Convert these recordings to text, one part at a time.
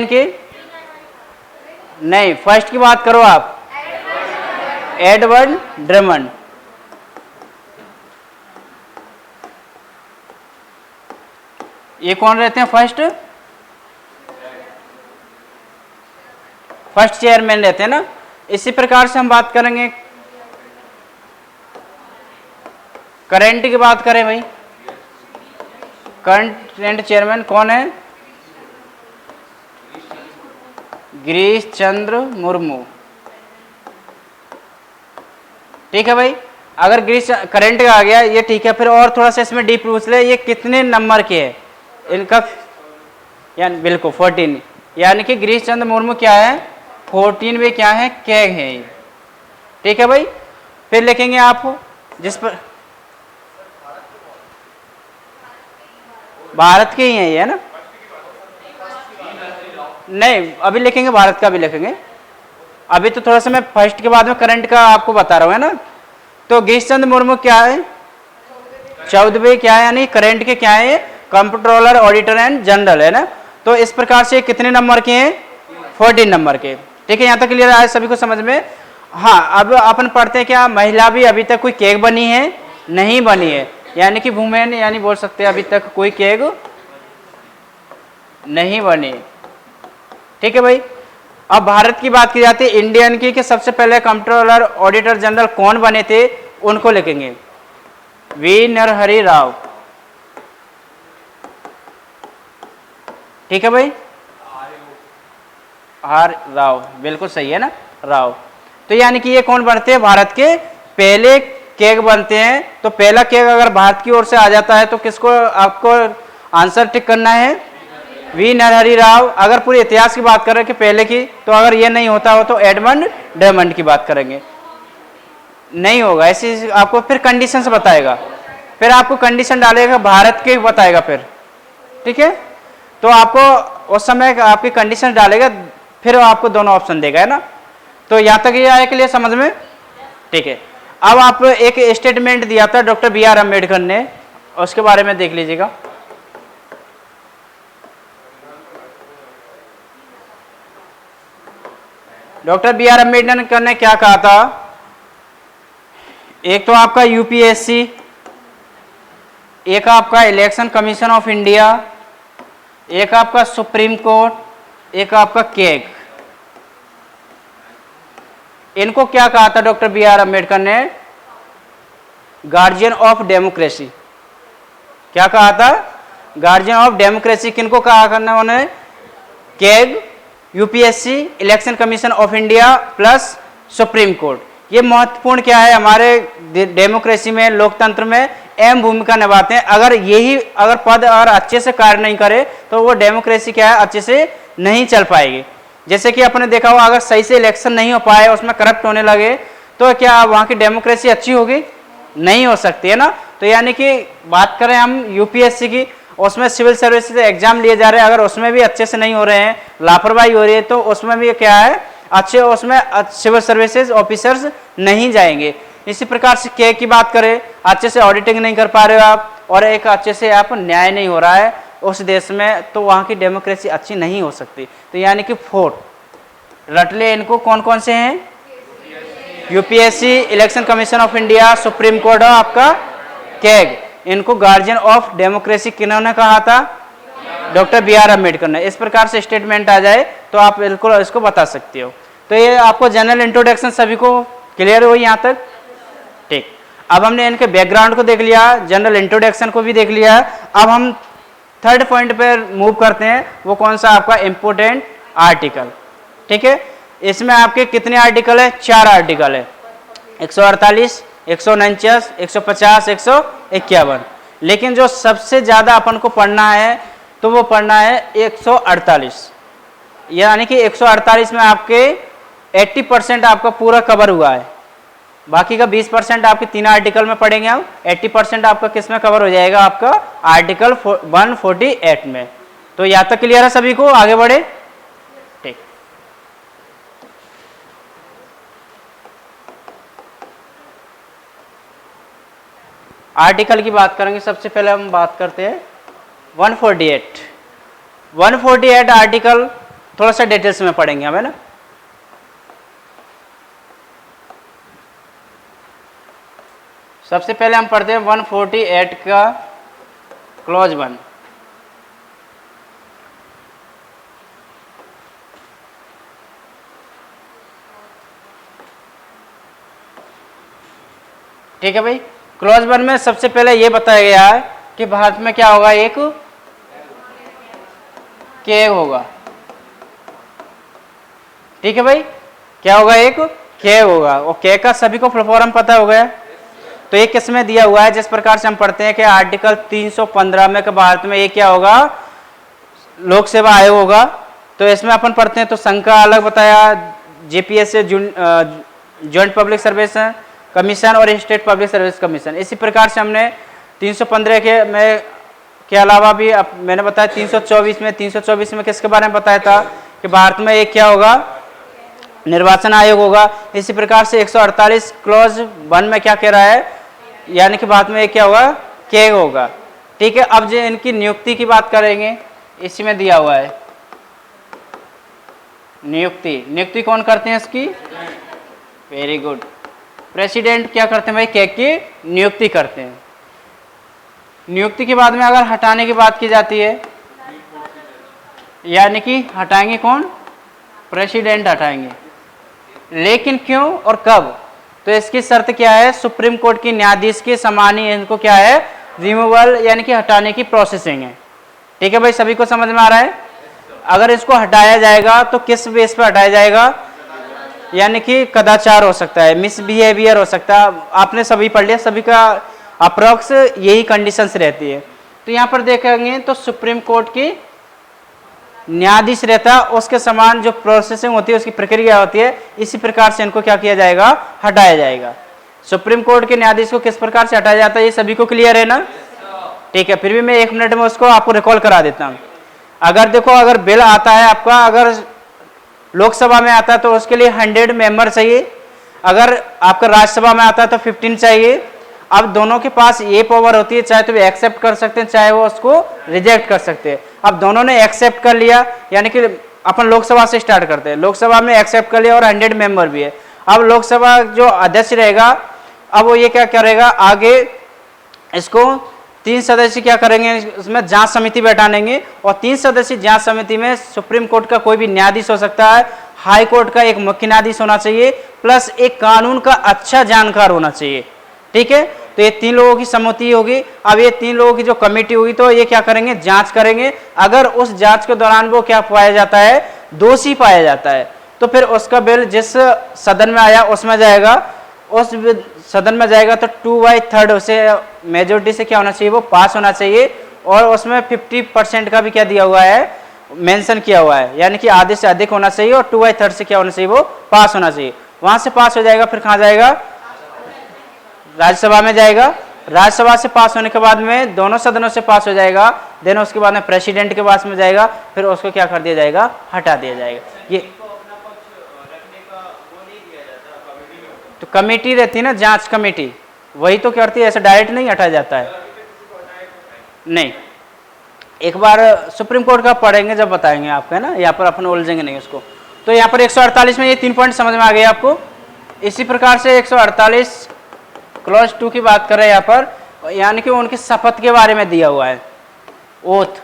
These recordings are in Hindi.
की नहीं, फर्स्ट की बात करो आप, एडवर्ड ड्रमंड। ये कौन रहते हैं? फर्स्ट चेयरमैन रहते हैं ना। इसी प्रकार से हम बात करेंगे करंट की बात करें भाई, करंट चेयरमैन कौन है? गिरीश चंद्र मुर्मू। ठीक है भाई, अगर गिरीश करंट का आ गया ये ठीक है। फिर और थोड़ा सा इसमें डीप पूछ ले, ये कितने नंबर के है इनका? यानी बिल्कुल 14, यानी कि गिरीश चंद्र मुर्मू क्या है? 14 में क्या है? कैग है ये। ठीक है भाई, फिर लिखेंगे आप जिस पर भारत के ही है ये ना। नहीं, अभी लिखेंगे भारत का भी लिखेंगे। अभी तो थोड़ा सा मैं फर्स्ट के बाद में करंट का आपको बता रहा हूँ, है ना। तो गिरीश चंद्र मुर्मू क्या है? 14वें क्या है, यानी करंट के क्या है? कंप्ट्रोलर, ऑडिटर एंड जनरल, है ना। तो इस प्रकार से कितने नंबर के हैं? 14 नंबर के। ठीक है, यहाँ तक क्लियर आया सभी को समझ में? हाँ, अब अपन पढ़ते हैं क्या महिला भी अभी तक कोई केग बनी है? नहीं बनी है, यानी कि वुमेन, यानी बोल सकते हैं अभी तक कोई केग नहीं बनी। ठीक है भाई, अब भारत की बात की जाती है, इंडियन की, कि सबसे पहले कंट्रोलर ऑडिटर जनरल कौन बने थे? उनको लिखेंगे वी नरहरि राव। ठीक है भाई, आर राव, बिल्कुल सही है ना, राव। तो यानी कि ये कौन बनते हैं? भारत के पहले केग बनते हैं। तो पहला केग अगर भारत की ओर से आ जाता है तो किसको आपको आंसर टिक करना है? वी नरहरि राव। अगर पूरे इतिहास की बात करें कि पहले की, तो अगर ये नहीं होता हो तो एडमंड ड्रमंड की बात करेंगे। नहीं होगा ऐसी, आपको फिर कंडीशन से बताएगा, फिर आपको कंडीशन डालेगा भारत के बताएगा फिर। ठीक है, तो आपको उस समय आपकी कंडीशन डालेगा, फिर आपको दोनों ऑप्शन देगा, है ना। तो यहाँ तक ये आया के लिए समझ में? ठीक है, अब आप एक स्टेटमेंट दिया था डॉक्टर बी आर अम्बेडकर ने, उसके बारे में देख लीजिएगा। डॉक्टर बी आर अम्बेडकर ने क्या कहा था? एक तो आपका यूपीएससी, एक आपका इलेक्शन कमीशन ऑफ इंडिया, एक आपका सुप्रीम कोर्ट, एक आपका केग। इनको क्या कहा था डॉक्टर बी आर अम्बेडकर ने? Guardian of democracy. क्या कहा था? Guardian of democracy. किनको कहा करना उन्होंने? Keg, UPSC, election commission of India plus supreme court. ये महत्वपूर्ण क्या है हमारे डेमोक्रेसी में, लोकतंत्र में अहम भूमिका निभाते हैं। अगर पद और अच्छे से कार्य नहीं करे तो वो डेमोक्रेसी क्या है? अच्छे से नहीं चल पाएगी। जैसे कि आपने देखा हुआ, अगर सही से इलेक्शन नहीं हो पाए, उसमें करप्ट होने लगे, तो क्या वहाँ की डेमोक्रेसी अच्छी होगी? नहीं हो सकती, है ना। तो यानी कि बात करें हम यूपीएससी की, उसमें सिविल सर्विसेज एग्जाम लिए जा रहे हैं, अगर उसमें भी अच्छे से नहीं हो रहे हैं, लापरवाही हो रही है, तो उसमें भी क्या है? अच्छे, उसमें सिविल सर्विसेज ऑफिसर्स नहीं जाएंगे। इसी प्रकार से के की बात करें, अच्छे से ऑडिटिंग नहीं कर पा रहे हो आप, और एक अच्छे से आप न्याय नहीं हो रहा है उस देश में, तो वहाँ की डेमोक्रेसी अच्छी नहीं हो सकती। तो यानी कि 4 रट ले इनको, कौन कौन से हैं? UPSC, election commission of India, supreme court और आपका केग। इनको गार्जियन ऑफ डेमोक्रेसी किन्होंने कहा था? डॉक्टर बी आर अम्बेडकर ने। इस प्रकार से स्टेटमेंट आ जाए तो आप बिल्कुल इसको बता सकते हो। तो ये आपको जनरल इंट्रोडक्शन सभी को क्लियर हो यहाँ तक? ठीक, अब हमने इनके बैकग्राउंड को देख लिया, जनरल इंट्रोडक्शन को भी देख लिया। अब हम थर्ड पॉइंट पर मूव करते हैं, वो कौन सा? आपका इंपोर्टेंट आर्टिकल। ठीक है, इसमें आपके कितने आर्टिकल है? 4 आर्टिकल है, 148, 149, 150, 151। लेकिन जो सबसे ज्यादा अपन को पढ़ना है तो वो पढ़ना है 148। यानी कि 148 में आपके 80% आपका पूरा कवर हुआ है। बाकी का 20% आपके 3 आर्टिकल में पढ़ेंगे हम। 80% आपका किस में कवर हो जाएगा? आपका आर्टिकल 148 में। तो यहाँ तक क्लियर है सभी को? आगे बढ़े। ठीक, आर्टिकल की बात करेंगे। सबसे पहले हम बात करते हैं 148 आर्टिकल। थोड़ा सा डिटेल्स में पढ़ेंगे हम, है ना। सबसे पहले हम पढ़ते हैं 148 का क्लॉज 1। ठीक है भाई, क्लॉज 1 में सबसे पहले ये बताया गया है कि भारत में क्या होगा, एक केग होगा। ठीक है भाई, क्या होगा, एक केग होगा। और केग का सभी को फुल फॉर्म पता हो गया। तो एक किसमें दिया हुआ है, जिस प्रकार से हम पढ़ते हैं कि आर्टिकल 315 में कि भारत में ये क्या होगा, लोक सेवा आयोग होगा। तो इसमें अपन पढ़ते हैं तो संघ का अलग बताया, JPSC joint public service commission और स्टेट पब्लिक सर्विस कमीशन। इसी प्रकार से हमने 315 के अलावा भी मैंने बताया 324 में किसके बारे में बताया था कि भारत में एक क्या होगा, निर्वाचन आयोग होगा। इसी प्रकार से 148 क्लॉज 1 में क्या कह रहा है, यानी कि भारत में एक क्या होगा, केग होगा। ठीक है, अब जो इनकी नियुक्ति की बात करेंगे, इसी में दिया हुआ है नियुक्ति कौन करते हैं इसकी, वेरी गुड, प्रेसिडेंट क्या करते हैं भाई, केग की नियुक्ति करते हैं। नियुक्ति के बाद में अगर हटाने की बात की जाती है, यानी कि हटाएंगे कौन, प्रेसिडेंट हटाएंगे। लेकिन क्यों और कब, तो इसकी शर्त क्या है, सुप्रीम कोर्ट की न्यायाधीश के समान ही इनको क्या है, रिमूवल यानी कि हटाने की प्रोसेसिंग है। ठीक है भाई, सभी को समझ में आ रहा है। अगर इसको हटाया जाएगा तो किस बेस पे हटाया जाएगा, यानी कि कदाचार हो सकता है, मिसबिहेवियर हो सकता है। आपने सभी पढ़ लिया, सभी का अप्रोक्स यही कंडीशंस रहती है। तो यहाँ पर देखेंगे तो सुप्रीम कोर्ट की न्यायाधीश रहता है, उसके समान जो प्रोसेसिंग होती है, उसकी प्रक्रिया होती है, इसी प्रकार से इनको क्या किया जाएगा, हटाया जाएगा। सुप्रीम कोर्ट के न्यायाधीश को किस प्रकार से हटाया जाता है, ये सभी को क्लियर है ना। ठीक है, फिर भी मैं 1 मिनट में उसको आपको रिकॉल करा देता हूँ। अगर देखो, अगर बिल आता है आपका, अगर लोकसभा में आता है तो उसके लिए 100 मेंबर चाहिए, अगर आपका राज्यसभा में आता है तो 15 चाहिए। अब दोनों के पास ये पावर होती है, चाहे तो वे एक्सेप्ट कर सकते हैं, चाहे वो उसको रिजेक्ट कर सकते हैं। अब दोनों ने एक्सेप्ट कर लिया, यानी कि अपन लोकसभा से स्टार्ट करते हैं, लोकसभा में एक्सेप्ट कर लिया और 100 मेंबर भी है। अब लोकसभा जो अध्यक्ष रहेगा, अब वो ये क्या करेगा, आगे इसको 3 सदस्य क्या करेंगे, उसमें जांच समिति बैठानेंगे, और 3 सदस्य जांच समिति में सुप्रीम कोर्ट का कोई भी न्यायाधीश हो सकता है, हाई कोर्ट का एक मुख्य न्यायाधीश होना चाहिए, प्लस एक कानून का अच्छा जानकार होना चाहिए। ठीक है, तो ये 3 लोगों की सम्मति होगी। अब ये 3 लोगों की जो कमेटी होगी, तो ये क्या करेंगे, जांच करेंगे। अगर उस जांच के दौरान वो क्या पाया जाता है, दोषी पाया जाता है, तो फिर उसका बिल जिस सदन में आया उसमें जाएगा, उस सदन में जाएगा तो 2/3 उसे मेजोरिटी से क्या होना चाहिए, वो पास होना चाहिए। और उसमें 50% का भी क्या दिया हुआ है, मेंशन किया हुआ है, यानी कि आधे से अधिक होना चाहिए और 2/3 से क्या होना चाहिए, वो पास होना चाहिए। वहां से पास हो जाएगा, फिर कहाँ जाएगा, राज्यसभा में जाएगा। राज्यसभा से पास होने के बाद में दोनों सदनों से पास हो जाएगा, देन उसके बाद में प्रेसिडेंट के पास में जाएगा, फिर उसको क्या कर दिया जाएगा, हटा दिया जाएगा। ये तो कमेटी रहती है ना, जांच कमेटी, वही तो करती है, ऐसे डायरेक्ट नहीं हटाया जाता है। नहीं, एक बार सुप्रीम कोर्ट का पढ़ेंगे जब बताएंगे आपको, है ना, यहाँ पर अपन उलझेंगे नहीं उसको। तो यहाँ पर 148 में ये 3 पॉइंट समझ में आ गए आपको। इसी प्रकार से 148 क्लॉज 2 की बात कर रहे हैं यहाँ पर, यानी कि उनकी शपथ के बारे में दिया हुआ है, ओथ।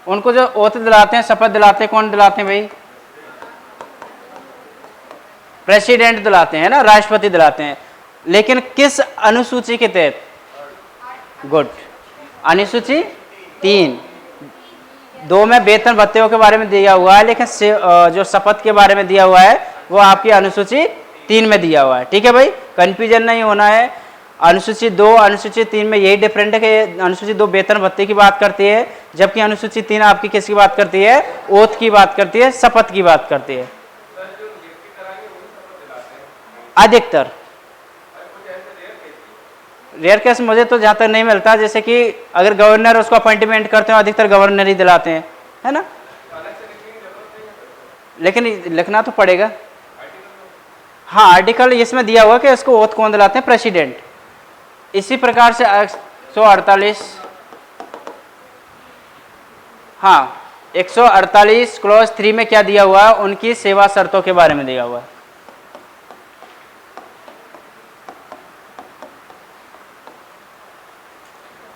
उनको जो ओथ दिलाते हैं, शपथ दिलाते हैं, कौन दिलाते हैं भाई, प्रेसिडेंट दिलाते हैं ना, राष्ट्रपति दिलाते हैं। लेकिन किस अनुसूची के तहत, गुड, अनुसूची 3(2) में वेतन भत्ते के बारे में दिया हुआ है, लेकिन जो शपथ के बारे में दिया हुआ है वो आपकी अनुसूची 3 में दिया हुआ है। ठीक है भाई, कंफ्यूजन नहीं होना है। अनुसूची 2 अनुसूची 3 में यही डिफरेंट है कि अनुसूची 2 वेतन भत्ते की बात करती है, जबकि अनुसूची 3 आपकी किसकी बात करती है, ओथ की बात करती है, शपथ की बात करती है। अधिकतर रेयर केस मुझे तो जहां तक नहीं मिलता, जैसे कि अगर गवर्नर उसको अपॉइंटमेंट करते हो, अधिकतर गवर्नर ही दिलाते हैं, है ना, लेकिन लिखना तो पड़ेगा। हाँ, आर्टिकल इसमें दिया हुआ कि इसको ओथ कौन दिलाते हैं, प्रेसिडेंट। इसी प्रकार से 148, हाँ 148 क्लॉज 3 में क्या दिया हुआ है, उनकी सेवा शर्तों के बारे में दिया हुआ है।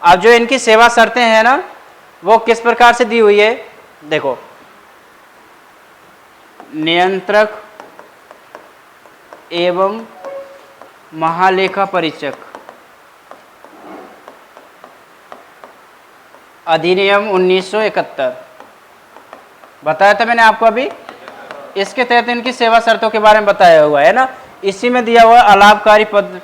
अब जो इनकी सेवा शर्तें हैं ना, वो किस प्रकार से दी हुई है, देखो, नियंत्रक एवं महालेखा परीक्षक अधिनियम 1971 बताया था मैंने आपको अभी। इसके तहत इनकी सेवा शर्तों के बारे में बताया हुआ है ना। इसी में दिया हुआ अलाभकारी पद,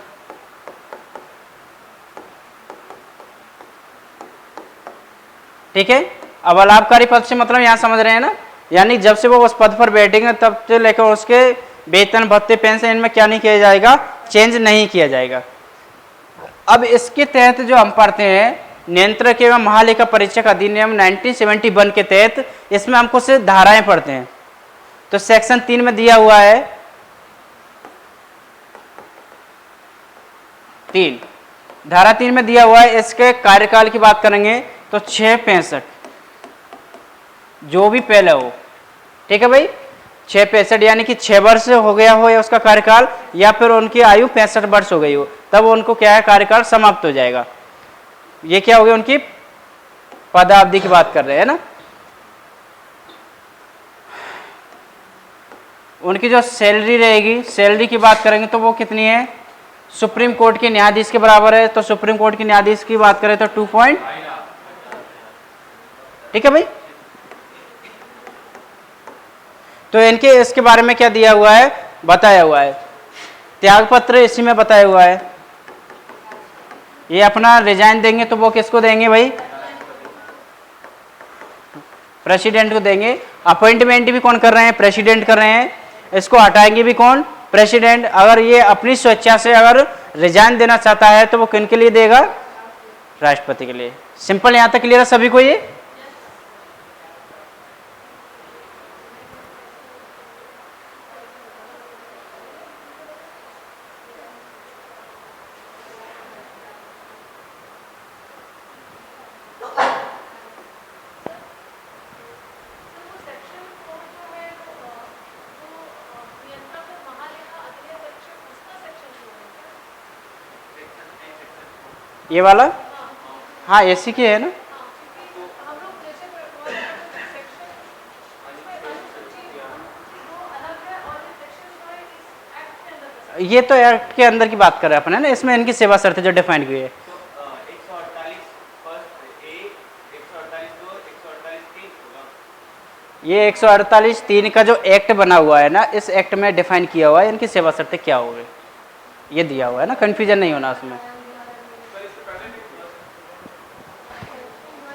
ठीक है। अब अलाभकारी पद से मतलब यहां समझ रहे हैं ना, यानी जब से वो उस पद पर बैठेंगे तब से लेकर उसके वेतन भत्ते पेंशन इनमें क्या नहीं किया जाएगा, चेंज नहीं किया जाएगा। अब इसके तहत जो हम पढ़ते हैं नियंत्रक एवं महालेखा परीक्षक अधिनियम 1971 के तहत, इसमें हमको सिर्फ धाराएं पढ़ते हैं। तो सेक्शन 3 में दिया हुआ है 3, धारा 3 में दिया हुआ है, इसके कार्यकाल की बात करेंगे तो 665 जो भी पहले हो, ठीक है भाई, 665 यानी कि 6 वर्ष हो गया हो या उसका कार्यकाल, या फिर उनकी आयु 65 वर्ष हो गई हो, तब उनको क्या है, कार्यकाल समाप्त हो जाएगा। ये क्या हो गया, उनकी पदावधि की बात कर रहे हैं ना। उनकी जो सैलरी रहेगी, सैलरी की बात करेंगे तो वो कितनी है, सुप्रीम कोर्ट के न्यायाधीश के बराबर है। तो सुप्रीम कोर्ट के न्यायाधीश की बात करें तो 2 पॉइंट, ठीक है भाई। तो इनके इसके बारे में क्या दिया हुआ है, बताया हुआ है। त्यागपत्र इसी में बताया हुआ है। ये अपना रिजाइन देंगे तो वो किसको देंगे भाई, प्रेसिडेंट को देंगे। अपॉइंटमेंट भी कौन कर रहे हैं, प्रेसिडेंट कर रहे हैं। इसको हटाएंगे भी कौन, प्रेसिडेंट। अगर ये अपनी स्वेच्छा से अगर रिजाइन देना चाहता है तो वो किन के लिए देगा, राष्ट्रपति के लिए। सिंपल, यहां तक क्लियर है सभी को ये। ये वाला, हाँ एसी की है ना। ये तो एक्ट के अंदर की बात कर रहे हैं अपन, है ना। इसमें इनकी सेवा शर्तें जो डिफाइन हुई है, ये 148(3) का जो एक्ट बना हुआ है ना, इस एक्ट में डिफाइन किया हुआ है इनकी सेवा शर्तें क्या हो गई, ये दिया हुआ है ना, कंफ्यूजन नहीं होना उसमें।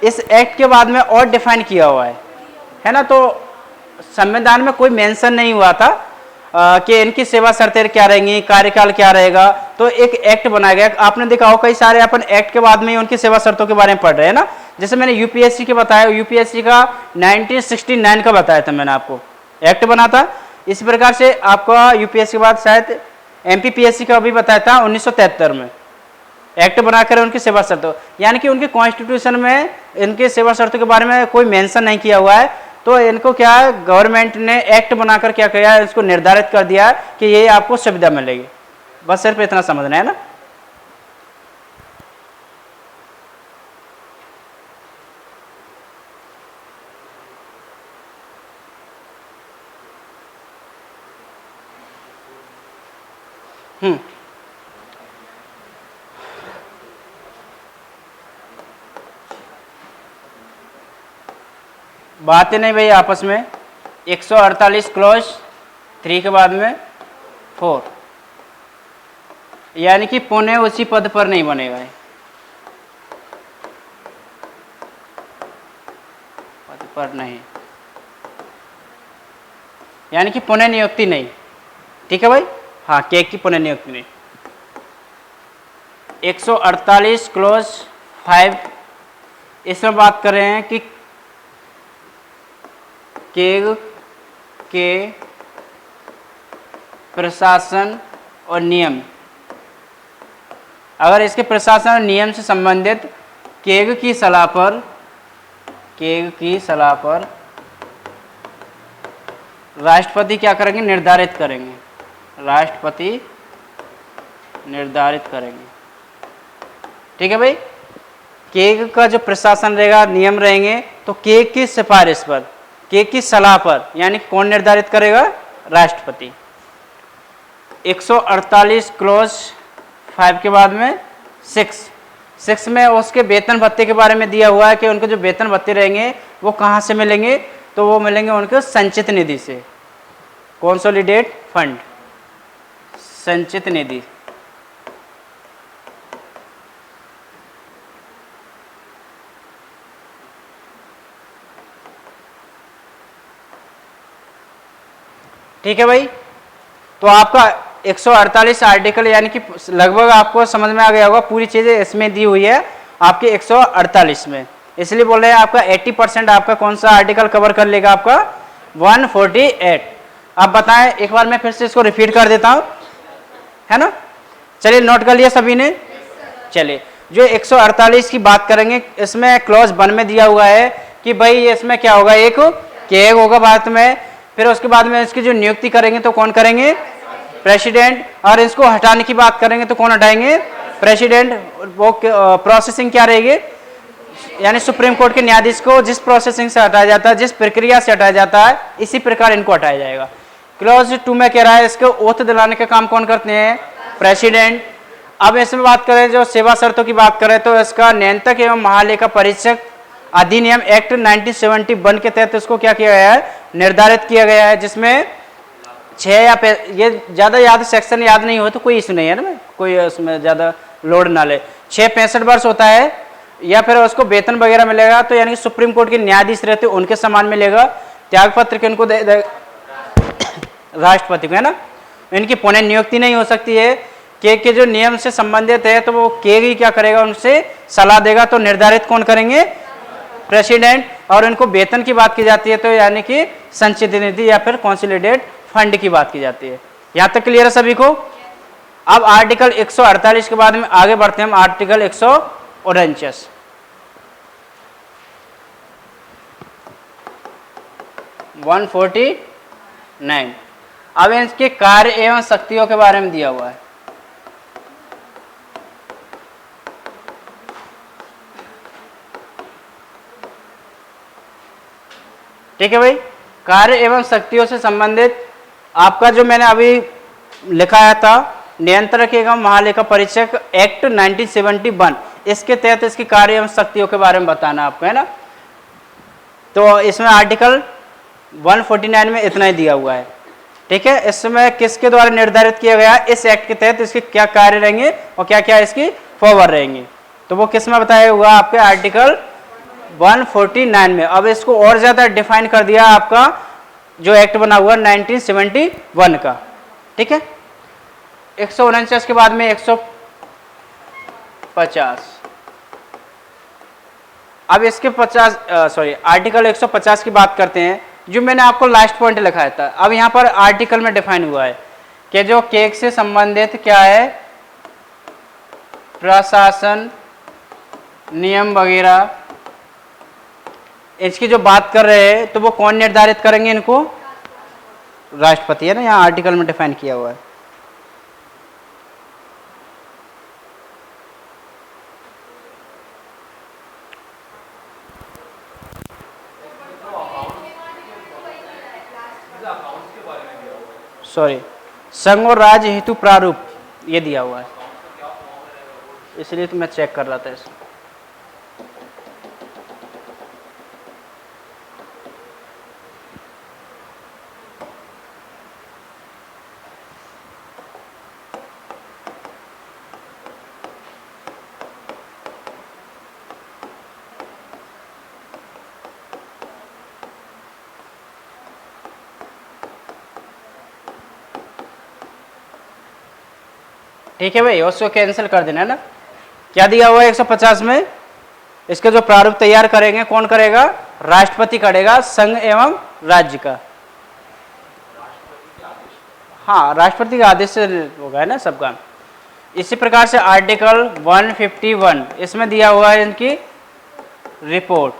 इस एक्ट के बाद में और डिफाइन किया हुआ है ना। तो संविधान में कोई मेंशन नहीं हुआ था कि इनकी सेवा शर्तें क्या रहेंगी, कार्यकाल क्या रहेगा। तो एक एक्ट बनाया गया। आपने देखा हो कई सारे अपन एक्ट के बाद में ही उनकी सेवा शर्तों के बारे में पढ़ रहे हैं ना। जैसे मैंने यूपीएससी के बताया, यूपीएससी का 1969 का बताया था मैंने आपको, एक्ट बना था। इस प्रकार से आपका यूपीएससी के बाद शायद एमपीपीएससी का भी बताया था 1973 में, एक्ट बनाकर उनकी सेवा शर्तों, यानी कि उनके कॉन्स्टिट्यूशन में इनके सेवा शर्तों के बारे में कोई मेंशन नहीं किया हुआ है। तो इनको क्या है, गवर्नमेंट ने एक्ट बनाकर क्या किया है, इसको निर्धारित कर दिया है कि ये आपको सुविधा मिलेगी। बस सिर्फ इतना समझना है ना। बातें नहीं भाई आपस में। 148 क्लॉज 3 के बाद में 4, यानी कि पुणे उसी पद पर नहीं बनेगा, पद पर नहीं, यानी कि पुणे नियुक्ति नहीं, ठीक है भाई। हाँ, के की पुणे नियुक्ति नहीं। 148 क्लॉज 5, इसमें बात कर रहे हैं कि केग के प्रशासन और नियम, अगर इसके प्रशासन और नियम से संबंधित केग की सलाह पर राष्ट्रपति क्या करेंगे, निर्धारित करेंगे, राष्ट्रपति निर्धारित करेंगे। ठीक है भाई। केग का जो प्रशासन रहेगा, नियम रहेंगे, तो केग की सिफारिश पर, केग की सलाह पर, यानी कौन निर्धारित करेगा, राष्ट्रपति। 148 क्लॉज 5 के बाद में 6 में उसके वेतन भत्ते के बारे में दिया हुआ है कि उनके जो वेतन भत्ते रहेंगे वो कहाँ से मिलेंगे, तो वो मिलेंगे उनके संचित निधि से, कंसोलिडेट फंड, संचित निधि। ठीक है भाई। तो आपका 148 आर्टिकल यानी कि लगभग आपको समझ में आ गया होगा, पूरी चीजें इसमें दी हुई है आपके 148 में, इसलिए बोल रहे हैं आपका 80% आपका कौन सा आर्टिकल कवर कर लेगा, आपका 148। अब बताएं, एक बार मैं फिर से इसको रिपीट कर देता हूं, है ना। चलिए नोट कर लिया सभी ने। चलिए जो 148 की बात करेंगे, इसमें क्लॉज 1 में दिया हुआ है कि भाई इसमें क्या होगा, एक केग होगा भारत में, फिर उसके बाद में इसकी जो नियुक्ति करेंगे तो कौन करेंगे, प्रेसिडेंट, और इसको हटाने की बात करेंगे तो कौन हटाएंगे, प्रेसिडेंट। वो प्रोसेसिंग क्या रहेगी, यानी सुप्रीम कोर्ट के न्यायाधीश को जिस प्रोसेसिंग से हटाया जाता है, जिस प्रक्रिया से हटाया जाता है, इसी प्रकार इनको हटाया जाएगा। क्लॉज 2 में कह रहा है इसको ओथ दिलाने का काम कौन करते हैं, प्रेसिडेंट। अब इसमें बात करें, जो सेवा शर्तों की बात करें, तो इसका नियंत्रक एवं महालेखा परीक्षक अधिनियम एक्ट 1971 के तहत इसको क्या किया गया है, निर्धारित किया गया है, जिसमें 6 या ये ज़्यादा याद सेक्शन याद नहीं हो तो कोई इशू नहीं है ना, कोई उसमें ज़्यादा लोड ना ले। 6-65 वर्ष होता है, या फिर उसको वेतन वगैरह मिलेगा, तो यानी कि सुप्रीम कोर्ट के न्यायाधीश रहते उनके समान मिलेगा। त्यागपत्र के इनको दे राष्ट्रपति को, है ना। इनकी पुनः नियुक्ति नहीं हो सकती है। केग के जो नियम से संबंधित है, तो वो केग ही क्या करेगा, उनसे सलाह देगा, तो निर्धारित कौन करेंगे, प्रेसिडेंट। और इनको वेतन की बात की जाती है, तो यानी कि संचित निधि या फिर कंसोलिडेट फंड की बात की जाती है। यहां तक क्लियर है सभी को। अब आर्टिकल 148 के बाद में आगे बढ़ते हैं हम आर्टिकल 149। अब इसके कार्य एवं शक्तियों के बारे में दिया हुआ है। ठीक है भाई। कार्य एवं शक्तियों से संबंधित आपका जो मैंने अभी लिखाया था, नियंत्रक एवं महालेखा परीक्षक एक्ट 1971, इसके तहत इसकी कार्य एवं शक्तियों के बारे में बताना आपको, है ना। तो इसमें आर्टिकल 149 में इतना ही दिया हुआ है। ठीक है। इसमें किसके द्वारा निर्धारित किया गया, इस एक्ट के तहत इसके क्या कार्य रहेंगे और क्या क्या इसकी फॉवर रहेंगे, तो वो किस में बताया हुआ, आपके आर्टिकल 149 में। अब इसको और ज्यादा डिफाइन कर दिया आपका जो एक्ट बना हुआ 1971 का। ठीक है। 149 के बाद में 150। अब इसके आर्टिकल 150 की बात करते हैं, जो मैंने आपको लास्ट पॉइंट लिखाया था। अब यहाँ पर आर्टिकल में डिफाइन हुआ है कि जो केग से संबंधित क्या है, प्रशासन, नियम वगैरह, इसकी जो बात कर रहे हैं, तो वो कौन निर्धारित करेंगे इनको, राष्ट्रपति, है ना। यहाँ आर्टिकल में डिफाइन किया हुआ है। संघ और राज्य हेतु प्रारूप ये दिया हुआ है, इसलिए तो मैं चेक कर रहा था इसको। ठीक है भाई, उसको कैंसिल कर देना, है ना। क्या दिया हुआ है 150 में, इसका जो प्रारूप तैयार करेंगे कौन करेगा, राष्ट्रपति करेगा, संघ एवं राज्य का। हाँ, राष्ट्रपति के आदेश से होगा, है ना, सब काम। इसी प्रकार से आर्टिकल 151 इसमें दिया हुआ है इनकी रिपोर्ट।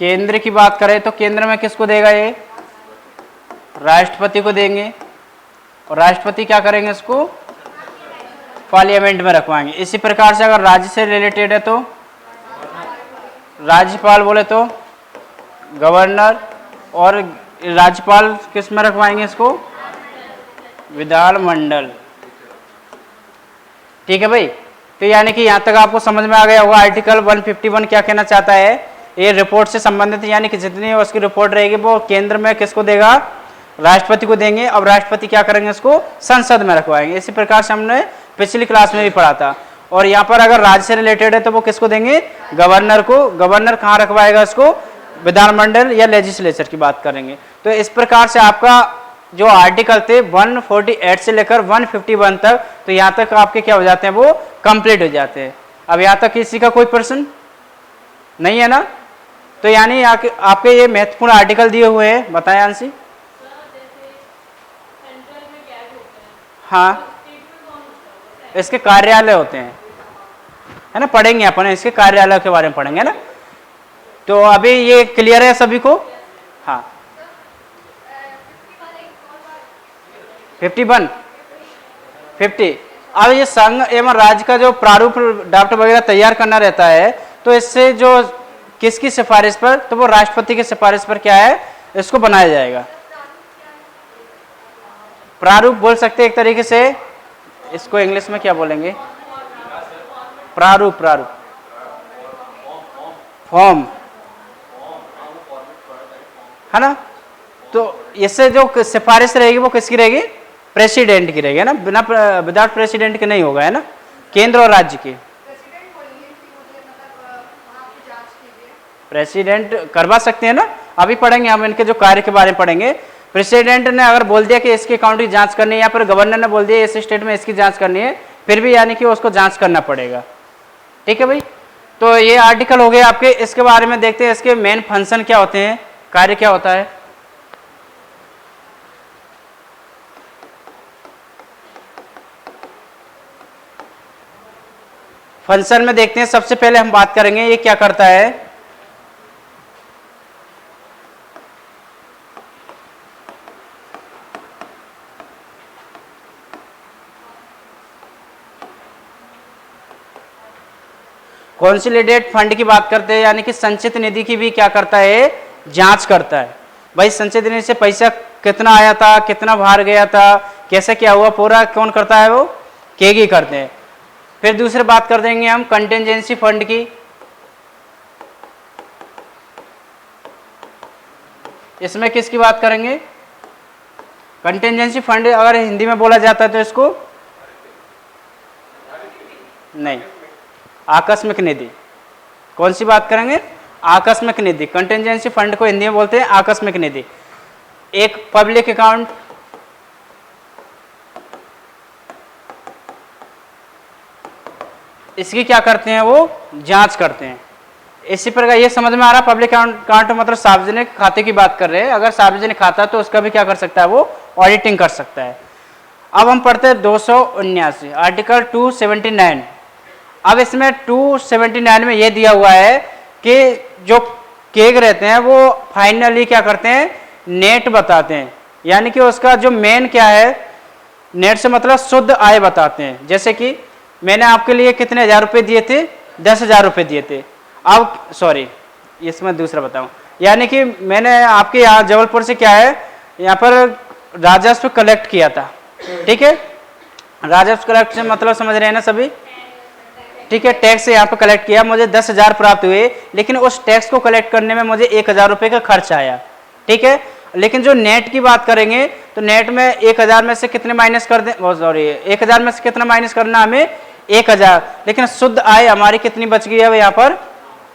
केंद्र की बात करें तो केंद्र में किसको देगा ये, राष्ट्रपति को देंगे, और राष्ट्रपति क्या करेंगे, इसको पार्लियामेंट में रखवाएंगे। इसी प्रकार से अगर राज्य से रिलेटेड है तो राज्यपाल बोले तो गवर्नर, और राज्यपाल किस में रखवाएंगे इसको, विधानमंडल। ठीक है भाई, तो यानी कि यहां तक आपको समझ में आ गया होगा आर्टिकल 151 क्या कहना चाहता है। ये रिपोर्ट से संबंधित, यानी कि जितनी उसकी रिपोर्ट रहेगी वो केंद्र में किसको देगा, राष्ट्रपति को देंगे, और राष्ट्रपति क्या करेंगे, इसको संसद में रखवाएंगे। इसी प्रकार से हमने पिछली क्लास में भी पढ़ा था। और यहाँ पर अगर राज्य से रिलेटेड है तो वो किसको देंगे, गवर्नर को। गवर्नर कहाँ रखवाएगा इसको, विधानमंडल या लेजिस्लेचर की बात करेंगे। तो इस प्रकार से आपका जो आर्टिकल थे 148 से लेकर 151 तक, तो यहाँ तक आपके क्या हो जाते हैं, वो कंप्लीट हो जाते हैं। अब यहाँ तक किसी का कोई प्रश्न नहीं है ना। तो यानी आपके ये महत्वपूर्ण आर्टिकल दिए हुए हैं, बताएं आंसी। हाँ, इसके कार्यालय होते हैं, है ना, पढ़ेंगे अपन इसके कार्यालय के बारे में पढ़ेंगे ना। तो अभी ये क्लियर है सभी को। हाँ, 51 50। अब ये संघ एवं राज्य का जो प्रारूप ड्राफ्ट वगैरह तैयार करना रहता है, तो इससे जो किसकी सिफारिश पर, तो वो राष्ट्रपति की सिफारिश पर क्या है, इसको बनाया जाएगा। प्रारूप बोल सकते हैं एक तरीके से, इसको इंग्लिश में क्या बोलेंगे, प्रारूप, प्रारूप, फॉर्म, है ना। तो इससे जो सिफारिश रहेगी वो किसकी रहेगी, प्रेसिडेंट की रहेगी, है ना। बिना विदाउट प्रेसिडेंट के नहीं होगा, है ना, केंद्र और राज्य की। प्रेसिडेंट करवा सकते हैं ना, अभी पढ़ेंगे हम इनके जो कार्य के बारे में पढ़ेंगे। प्रेसिडेंट ने अगर बोल दिया कि इसके अकाउंट की जांच करनी है, या फिर गवर्नर ने बोल दिया इस स्टेट में इसकी जांच करनी है, फिर भी यानी कि उसको जांच करना पड़ेगा। ठीक है भाई, तो ये आर्टिकल हो गए आपके। इसके बारे में देखते हैं इसके मेन फंक्शन क्या होते हैं, कार्य क्या होता है। फंक्शन में देखते हैं, सबसे पहले हम बात करेंगे ये क्या करता है। कॉन्सोलिडेट फंड की बात करते हैं, यानी कि संचित निधि की भी क्या करता है, जांच करता है। भाई संचित निधि से पैसा कितना आया था, कितना बाहर गया था, कैसे क्या हुआ, पूरा कौन करता है, वो केगी करते हैं। फिर दूसरी बात कर देंगे हम कंटिजेंसी फंड की। इसमें किसकी बात करेंगे, कंटिजेंसी फंड अगर हिंदी में बोला जाता है तो इसको नहीं, आकस्मिक निधि। कौन सी बात करेंगे, आकस्मिक निधि। कंटिजेंसी फंड को हिंदी में बोलते हैं आकस्मिक निधि। एक पब्लिक अकाउंट, इसकी क्या करते हैं, वो जांच करते हैं। इसी प्रकार ये समझ में आ रहा, पब्लिक अकाउंट मतलब सार्वजनिक खाते की बात कर रहे हैं। अगर सार्वजनिक खाता तो उसका भी क्या कर सकता है, वो ऑडिटिंग कर सकता है। अब हम पढ़ते हैं 279 आर्टिकल 279। अब इसमें 279 में ये दिया हुआ है कि जो केग रहते हैं वो फाइनली क्या करते हैं, नेट बताते हैं, यानी कि उसका जो मेन क्या है, नेट से मतलब शुद्ध आय बताते हैं। जैसे कि मैंने आपके लिए कितने हजार रुपये दिए थे, 10,000 रुपये दिए थे। अब सॉरी, इसमें दूसरा बताऊं, यानी कि मैंने आपके यहाँ जबलपुर से क्या है, यहाँ पर राजस्व कलेक्ट किया था। ठीक है, राजस्व कलेक्ट से मतलब समझ रहे हैं ना सभी। ठीक है, टैक्स यहाँ पर कलेक्ट किया, मुझे 10,000 प्राप्त हुए, लेकिन उस टैक्स को कलेक्ट करने में मुझे 1,000 रुपये का खर्च आया। ठीक है, लेकिन जो नेट की बात करेंगे तो नेट में 1,000 में से कितने माइनस कर दें, सॉरी 1,000 में से कितना माइनस करना, हमें 1,000, लेकिन शुद्ध आय हमारी कितनी बच गई है यहाँ पर,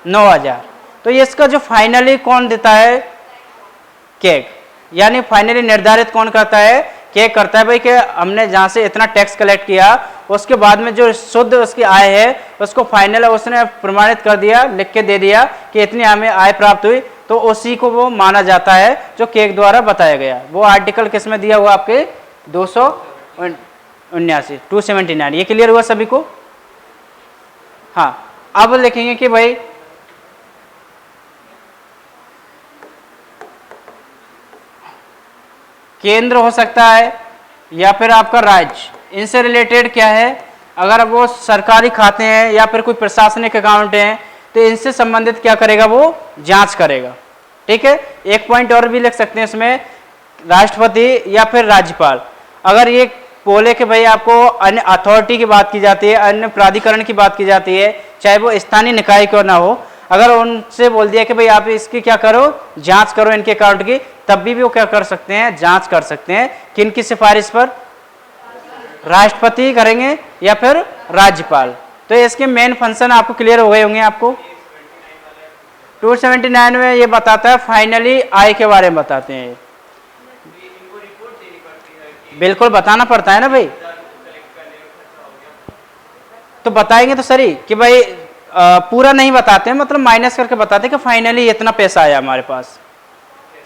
9,000। तो ये इसका जो फाइनली कौन देता है, केग, यानी फाइनली निर्धारित कौन करता है, केग करता है। भाई कि हमने जहाँ से इतना टैक्स कलेक्ट किया, उसके बाद में जो शुद्ध उसकी आय है उसको फाइनल उसने प्रमाणित कर दिया, लिख के दे दिया कि इतनी हमें आय प्राप्त हुई, तो उसी को वो माना जाता है जो केग द्वारा बताया गया। वो आर्टिकल किस में दिया हुआ आपके 279। ये क्लियर हुआ सभी को। हाँ, अब लिखेंगे कि भाई केंद्र हो सकता है या फिर आपका राज्य, इनसे रिलेटेड क्या है, अगर वो सरकारी खाते हैं या फिर कोई प्रशासनिक अकाउंट हैं तो इनसे संबंधित क्या करेगा, वो जांच करेगा। ठीक है, एक पॉइंट और भी लिख सकते हैं इसमें, राष्ट्रपति या फिर राज्यपाल अगर ये बोले कि भाई आपको अन्य अथॉरिटी की बात की जाती है, अन्य प्राधिकरण की बात की जाती है, चाहे वो स्थानीय निकाय क्यों ना हो, अगर उनसे बोल दिया कि भाई आप इसकी क्या करो, जांच करो इनके अकाउंट की, तब भी वो क्या कर सकते हैं, जांच कर सकते हैं। किनकी सिफारिश पर, राष्ट्रपति करेंगे या फिर राज्यपाल। तो इसके मेन फंक्शन आपको क्लियर हो गए होंगे। आपको 279 में ये बताता है फाइनली आय के बारे में बताते हैं। बिल्कुल बताना पड़ता है ना भाई, तो बताएंगे तो सही कि भाई पूरा नहीं बताते हैं, मतलब माइनस करके बताते हैं कि फाइनली इतना पैसा आया हमारे पास,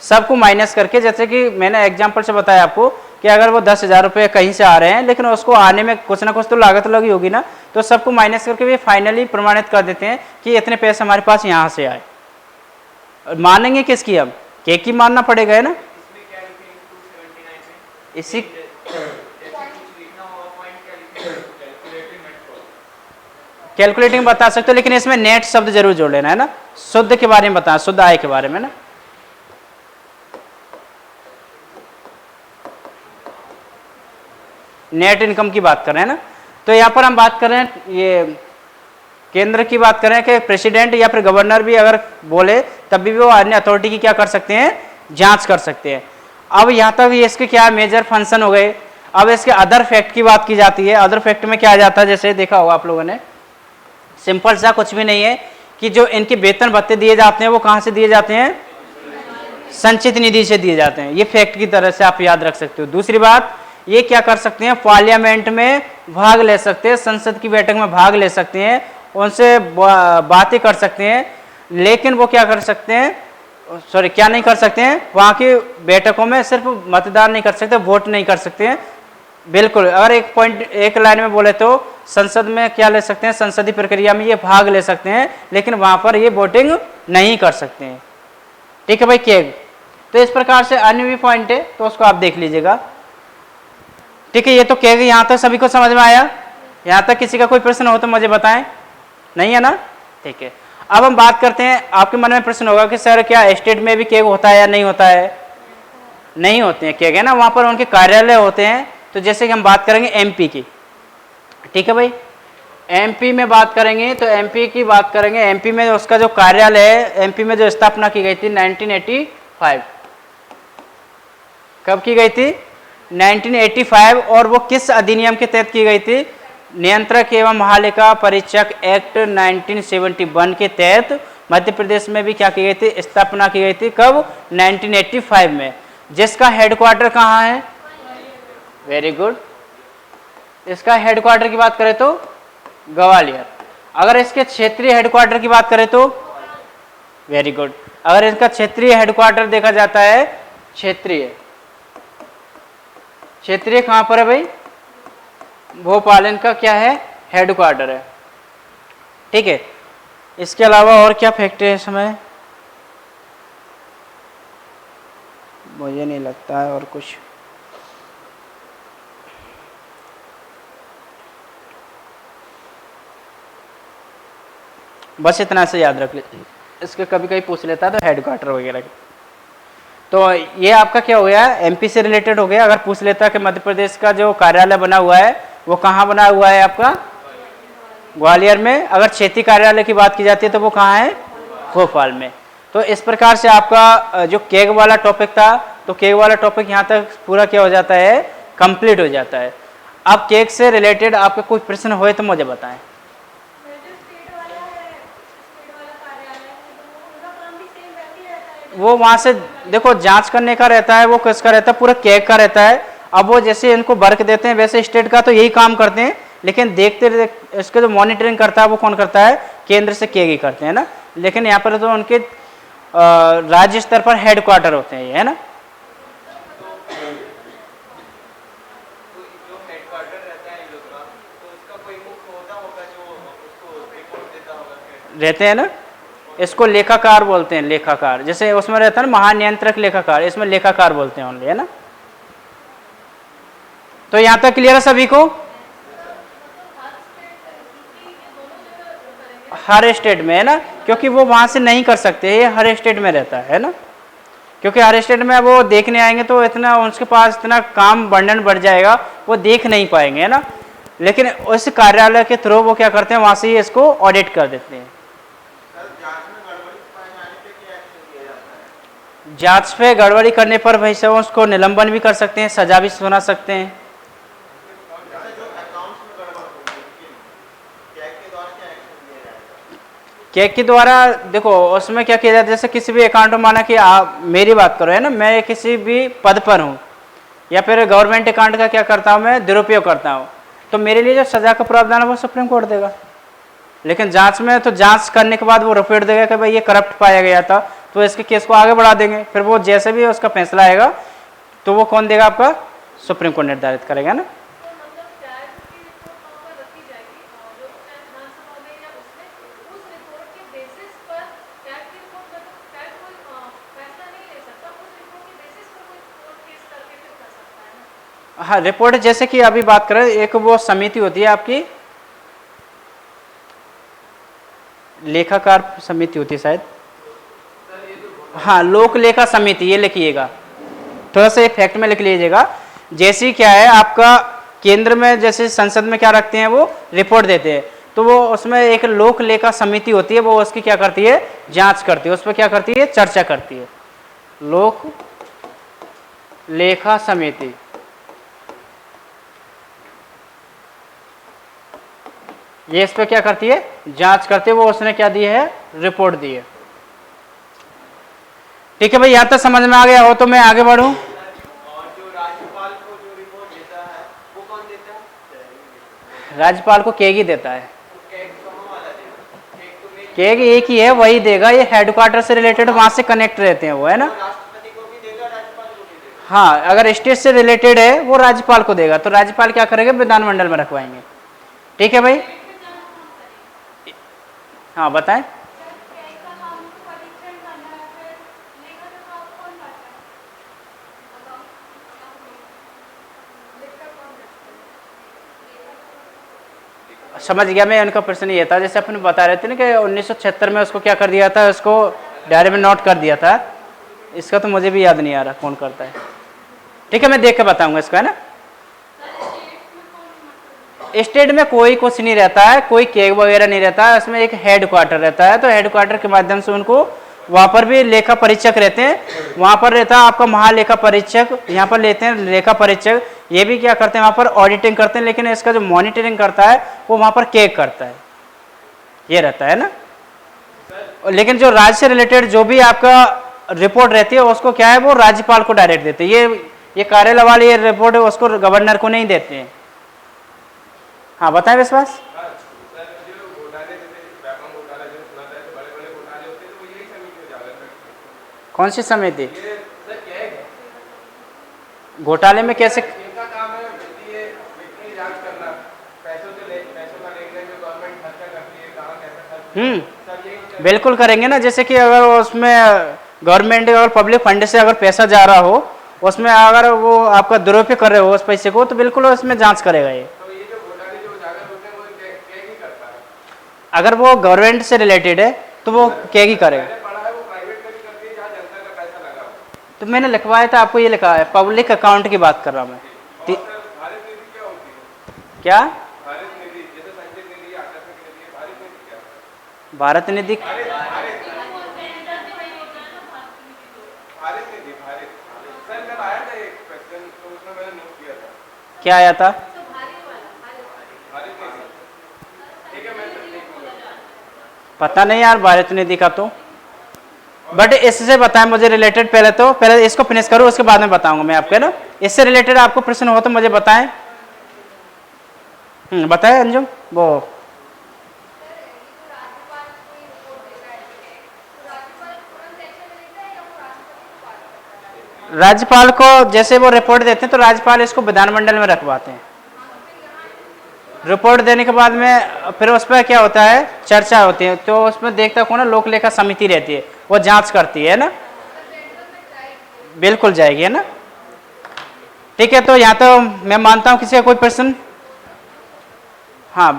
सबको माइनस करके। जैसे कि मैंने एग्जांपल से बताया आपको कि अगर वो 10,000 रुपये कहीं से आ रहे हैं लेकिन उसको आने में कुछ ना कुछ तो लागत लगी होगी ना, तो सबको माइनस करके वे फाइनली प्रमाणित कर देते हैं कि इतने पैसे हमारे पास यहाँ से आए। मानेंगे किसकी, हम के की मानना पड़ेगा है ना। इसी कैलकुलेटिंग बता सकते हो, लेकिन इसमें नेट शब्द जरूर जोड़ लेना है ना, शुद्ध के बारे में बताना, शुद्ध आय के बारे में ना। नेट इनकम की बात कर रहे हैं ना। तो यहाँ पर हम बात कर रहे हैं, ये केंद्र की बात कर रहे हैं कि प्रेसिडेंट या फिर गवर्नर भी अगर बोले तब भी वो अन्य अथॉरिटी की क्या कर सकते हैं, जांच कर सकते हैं। अब यहाँ तक ये इसके क्या मेजर फंक्शन हो गए। अब इसके अदर फैक्ट की बात की जाती है। अदर फैक्ट में क्या आ जाता है, जैसे देखा होगा आप लोगों ने, सिंपल सा कुछ भी नहीं है कि जो इनके वेतन भत्ते दिए जाते हैं वो कहाँ से दिए जाते हैं, संचित निधि से दिए जाते हैं। ये फैक्ट की तरह से आप याद रख सकते हो। दूसरी बात, ये क्या कर सकते हैं, पार्लियामेंट में भाग ले सकते हैं, संसद की बैठक में भाग ले सकते हैं, उनसे बातें कर सकते हैं, लेकिन वो क्या कर सकते हैं, सॉरी क्या नहीं कर सकते हैं, वहाँ की बैठकों में सिर्फ मतदान नहीं कर सकते, वोट नहीं कर सकते हैं। बिल्कुल, अगर एक पॉइंट एक लाइन में बोले तो संसद में क्या ले सकते हैं, संसदीय प्रक्रिया में ये भाग ले सकते हैं, लेकिन वहाँ पर ये वोटिंग नहीं कर सकते हैं। ठीक है भाई, केग। तो इस प्रकार से अन्य भी पॉइंट है, तो उसको आप देख लीजिएगा। ठीक है, ये तो केग यहाँ तक सभी को समझ में आया। यहाँ तक किसी का कोई प्रश्न हो तो मुझे बताएं, नहीं है ना। ठीक है, अब हम बात करते हैं। आपके मन में प्रश्न होगा कि सर क्या स्टेट में भी केग होता है या नहीं होता है। नहीं होते हैं केग, है ना, वहाँ पर उनके कार्यालय होते हैं। तो जैसे कि हम बात करेंगे एमपी की, ठीक है भाई, एमपी में बात करेंगे तो एमपी की बात करेंगे। एमपी में उसका जो कार्यालय है, एमपी में जो स्थापना की गई थी 1985। कब की गई थी, 1985। और वो किस अधिनियम के तहत की गई थी, नियंत्रक एवं महालेखा परीक्षक एक्ट 1971 के तहत मध्य प्रदेश में भी क्या की गई थी, स्थापना की गई थी। कब, 1985 में। जिसका हेडक्वार्टर कहाँ है, वेरी गुड, इसका हेडक्वार्टर की बात करें तो ग्वालियर। अगर इसके क्षेत्रीय हेडक्वार्टर की बात करें तो वेरी गुड, अगर इसका क्षेत्रीय हेडक्वार्टर देखा जाता है, क्षेत्रीय कहां पर है भाई, भोपाल इनका क्या है, हेडक्वार्टर है। ठीक है, इसके अलावा और क्या फैक्ट है इसमें, मुझे नहीं लगता है और कुछ। बस इतना से याद रख लीजिए, इसके कभी कभी पूछ लेता है तो हेडक्वार्टर वगैरह। तो ये आपका क्या हो गया, एमपी से रिलेटेड हो गया। अगर पूछ लेता कि मध्य प्रदेश का जो कार्यालय बना हुआ है वो कहाँ बना हुआ है, आपका ग्वालियर में। अगर क्षेत्रीय कार्यालय की बात की जाती है तो वो कहाँ है, भोपाल में। तो इस प्रकार से आपका जो केग वाला टॉपिक था, तो केग वाला टॉपिक यहाँ तक पूरा क्या हो जाता है, कंप्लीट हो जाता है। अब केग से रिलेटेड आपके कोई प्रश्न होए तो मुझे बताएं। वो वहाँ से देखो जांच करने का रहता है, वो किसका रहता है, पूरा केग का रहता है। अब वो जैसे इनको वर्क देते हैं वैसे स्टेट का तो यही काम करते हैं, लेकिन देखते इसके जो मॉनिटरिंग करता है वो कौन करता है, केंद्र से केग ही करते हैं ना। लेकिन यहाँ पर तो उनके राज्य स्तर पर हेडक्वार्टर होते हैं, है ना। रहते हैं ना, इसको लेखाकार बोलते हैं, लेखाकार। जैसे उसमें रहता है ना महानियंत्रक लेखाकार, इसमें लेखाकार बोलते हैं ओनली, है ना। तो यहाँ तक क्लियर है सभी को? हर स्टेट में है ना, क्योंकि वो वहां से नहीं कर सकते, ये हर स्टेट में रहता है ना, क्योंकि हर स्टेट में वो देखने आएंगे तो इतना उनके पास इतना काम बर्डन बढ़ जाएगा, वो देख नहीं पाएंगे, है ना। लेकिन उस कार्यालय के थ्रू वो क्या करते हैं, वहां से ही इसको ऑडिट कर देते हैं। जांच पे गड़बड़ी करने पर भाई साहब उसको निलंबन भी कर सकते हैं, सजा भी सुना सकते हैं। कैग के द्वारा देखो उसमें क्या किया जाता है, जैसे किसी भी अकाउंट में माना कि आप मेरी बात करो है ना, मैं किसी भी पद पर हूँ या फिर गवर्नमेंट अकाउंट का क्या करता हूँ मैं दुरुपयोग करता हूँ, तो मेरे लिए जो सजा का प्रावधान है वो सुप्रीम कोर्ट देगा। लेकिन जांच में तो जांच करने के बाद वो रिपोर्ट देगा कि भाई ये करप्ट पाया गया था, तो इसके केस को आगे बढ़ा देंगे, फिर वो जैसे भी उसका फैसला आएगा तो वो कौन देगा, आपका सुप्रीम कोर्ट निर्धारित करेगा ना। हाँ, रिपोर्ट जैसे कि अभी बात करें, एक वो समिति होती है आपकी, लेखाकार समिति होती है शायद, हाँ लोक लेखा समिति, ये लिखिएगा थोड़ा सा फैक्ट में लिख लीजिएगा। जैसी क्या है आपका केंद्र में जैसे संसद में क्या रखते हैं, वो रिपोर्ट देते हैं, तो वो उसमें एक लोक लेखा समिति होती है, वो उसकी क्या करती है, जांच करती है, उस पर क्या करती है, चर्चा करती है। लोक लेखा समिति ये इस पर क्या करती है, जांच करती है, वो उसने क्या दी है, रिपोर्ट दी है। ठीक है भाई, यहां तक समझ में आ गया हो तो मैं आगे बढ़ूं। और जो राज्यपाल को जो रिपोर्ट देता है वो कौन देता है? राज्यपाल को केग ही देता है। केग कहाँ वाला देगा? केग एक ही है, वही देगा, ये हेडक्वार्टर से रिलेटेड वहां से कनेक्ट रहते हैं वो, है ना। राष्ट्रपति को भी देगा, राज्यपाल को भी देगा। हाँ, अगर स्टेट से रिलेटेड है वो राज्यपाल को देगा, तो राज्यपाल क्या करेंगे, विधानमंडल में रखवाएंगे। ठीक है भाई, हाँ बताएं। समझ गया मैं, उनका प्रश्न ये था, जैसे अपन बता रहे थे ना कि 1976 में उसको क्या कर दिया था, उसको डायरी में नोट कर दिया था, इसका तो मुझे भी याद नहीं आ रहा कौन करता है। ठीक है, मैं देख के बताऊंगा इसको, है ना। स्टेट में कोई कुछ नहीं रहता है, कोई केग वगैरह नहीं रहता है, उसमें एक हेड क्वार्टर रहता है, तो हेड क्वार्टर के माध्यम से उनको वहाँ पर भी लेखा परीक्षक रहते हैं, वहाँ पर रहता है आपका महालेखा परीक्षक, यहाँ पर लेते हैं लेखा परीक्षक, ये भी क्या करते हैं वहाँ पर ऑडिटिंग करते हैं, लेकिन इसका जो मॉनिटरिंग करता है वो वहाँ पर केग करता है, ये रहता है ना। लेकिन जो राज्य से रिलेटेड जो भी आपका रिपोर्ट रहती है उसको क्या है, वो राज्यपाल को डायरेक्ट देते हैं, ये कार्यालय वाली ये रिपोर्ट है उसको गवर्नर को नहीं देते हैं। हाँ बताएं विश्वास। कौन सी समिति? घोटाले में कैसे? बिल्कुल करेंगे ना, जैसे कि अगर उसमें गवर्नमेंट अगर पब्लिक फंड से अगर पैसा जा रहा हो, उसमें अगर वो आपका दुरुपयोग कर रहे हो उस पैसे को, तो बिल्कुल उसमें जांच करेगा ये। अगर वो गवर्नमेंट से रिलेटेड है तो वो क्या ही करेगा। तो मैंने लिखवाया था आपको, ये लिखा है पब्लिक अकाउंट की बात कर रहा हूँ मैं। क्या भारत निधि? क्या आया था? पता नहीं यार भारत निधि का तो, बट इससे बताएं मुझे रिलेटेड, पहले इसको फिनिश करो, उसके बाद में बताऊंगा मैं आपको, है ना। इससे रिलेटेड आपको प्रश्न हो तो मुझे बताएं। बताएं अंजुम। वो राज्यपाल को जैसे वो रिपोर्ट देते हैं तो राज्यपाल इसको विधानमंडल में रखवाते हैं। रिपोर्ट देने के बाद में फिर उस पर क्या होता है, चर्चा होती है, तो उसमें देखता कौन है, लोक लेखा समिति रहती है, वो जांच करती है ना। बिल्कुल जाएगी, है ना। ठीक है, तो यहाँ तो मैं मानता हूँ किसी का कोई प्रश्न? हाँ